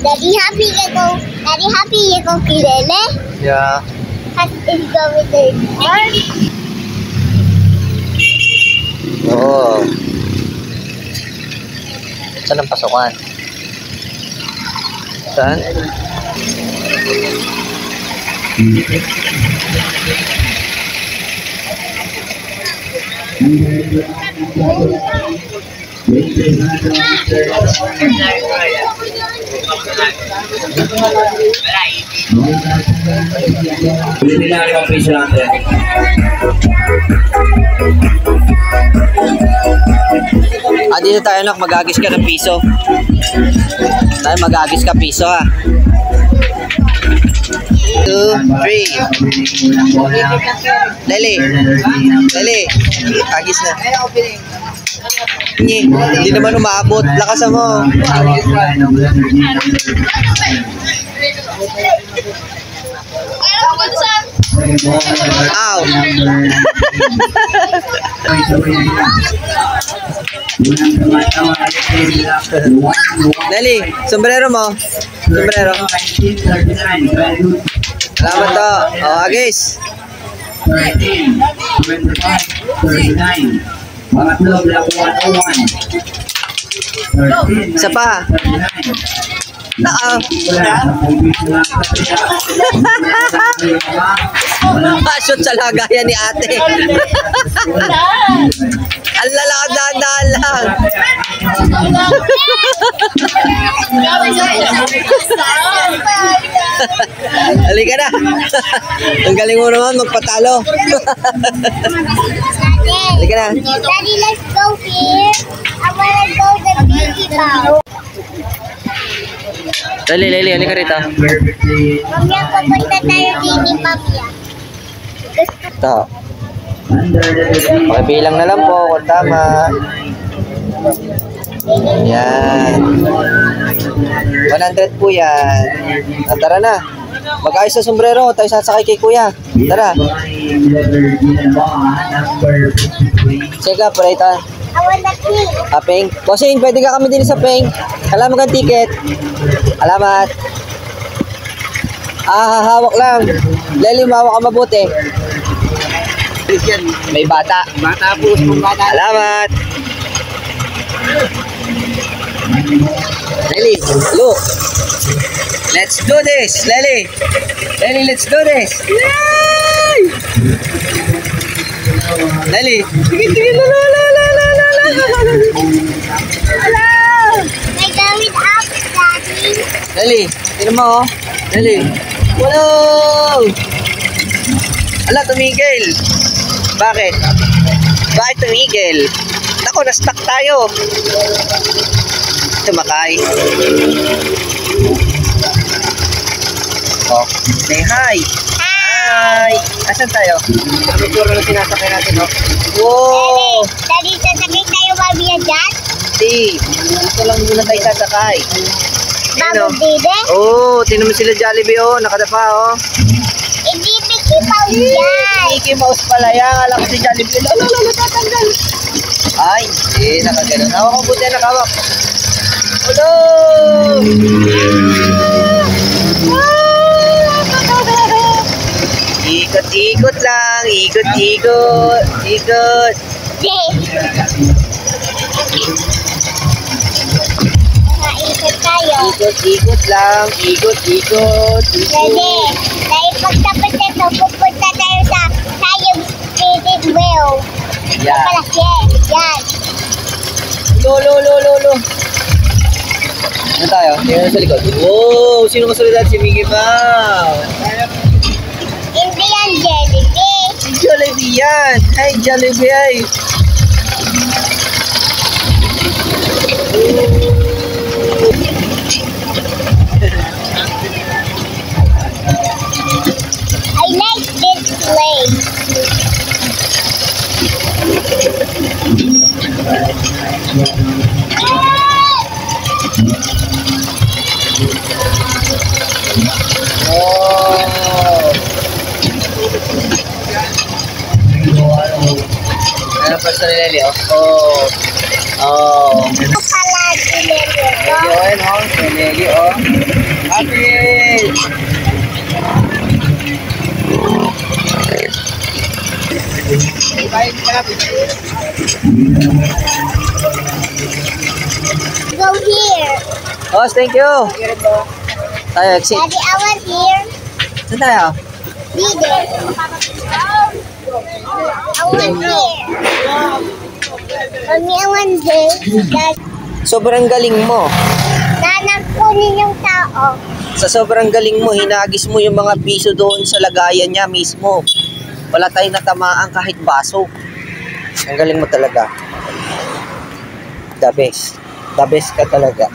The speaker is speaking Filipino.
Daddy happy you go kilele. Yeah. Has is going there. Oo. Saan ang pasukan? Saan? Dito tayo nak, mag-agis ka ng piso. Tayo mag-agis ka piso ha. 2, 3. Dali. Dali. Agis na. Hindi naman umaabot. Lakasan mo. Ow. Dali, sombrero mo. Sombrero. Salamat to. Oh, agis. 13, 25, 39. Pangatlo, Black 101. 13, Isa pa. 39. Shoot sa lagayan ni ate. Ang lalakad, dahan-dahan lang. Halika na. Ang galing mo naman magpatalo. Halika na. Daddy, let's go here. I wanna go the beauty bowl. Dali, halika rito. Mamaya pupunta tayo dini, mamaya. Ito. Pakibilang na lang po kung tama. Yan. 100 po yan. Tara na. Mag-ayos sa sombrero. Tayo sasakay kay kuya. Tara. Check up, right? I wanna pink. Pink. Bossing, pwede ka kami din sa pink. Alamat kang ticket. Alamat. Hahawak lang. Leli, mawak ka mabuti. May bata. Bata po, bata. Salamat. Leli, look. Let's do this, Leli. Leli, let's do this. Yay! Leli. Tingin, la. Hello. My going up, Daddy. Leli, tingnan mo, oh. Leli. Wow! Ala, tumigil. Bakit? Bakit tumigil? Nako, na-stuck tayo. Tumakay. Oh, say hi. Hi. Asan tayo? Ano puro na sinasakay natin, oh? Wow! Daddy, sasakay tayo mamaya dyan? Hindi. Ito lang muna tayo sasakay. Bago dide? Oh, tinan mo sila Jollibee, oh. Nakadapa, oh. Hindi Mickey Mouse yan. Mickey Mouse pala yan. Alam ko si Jollibee. Lalo, tatanggal. Ay, hindi. Nakagano'n. Hawak ko buti, nakawak. Hello! Ikot-ikot lang. Ikot-ikot. Ikot. Naikot tayo. Ikot-ikot lang. Ikot-ikot. Dede, dahil pagtapos nito, pupunta tayo sa Sayang Spirit Wheel. Yan. Palaki. Yan. Lo. Ano tayo? Tingnan sa likod. Wow! Sino kasulidad? Si Mickey Mouse. Hindi yan Jollibee. Si Jollibee yan. Hi, Jollibee. Ay. I like this place. Ano pa sa nilali? Oh. Ito pala, Dilelio. Nilali, oh. Nilali, oh. Kapit! Go here. Boss, thank you. Tayo, exit. Daddy, I want here. Saan tayo? Leader. I want here. Mommy, I want here. Dad, Sobrang galing mo. nanak kunin yung tao. Sa sobrang galing mo, hinagis mo yung mga piso doon sa lagayan niya mismo. Wala tayong natamaan kahit baso. Ang galing mo talaga. The best. The best ka talaga.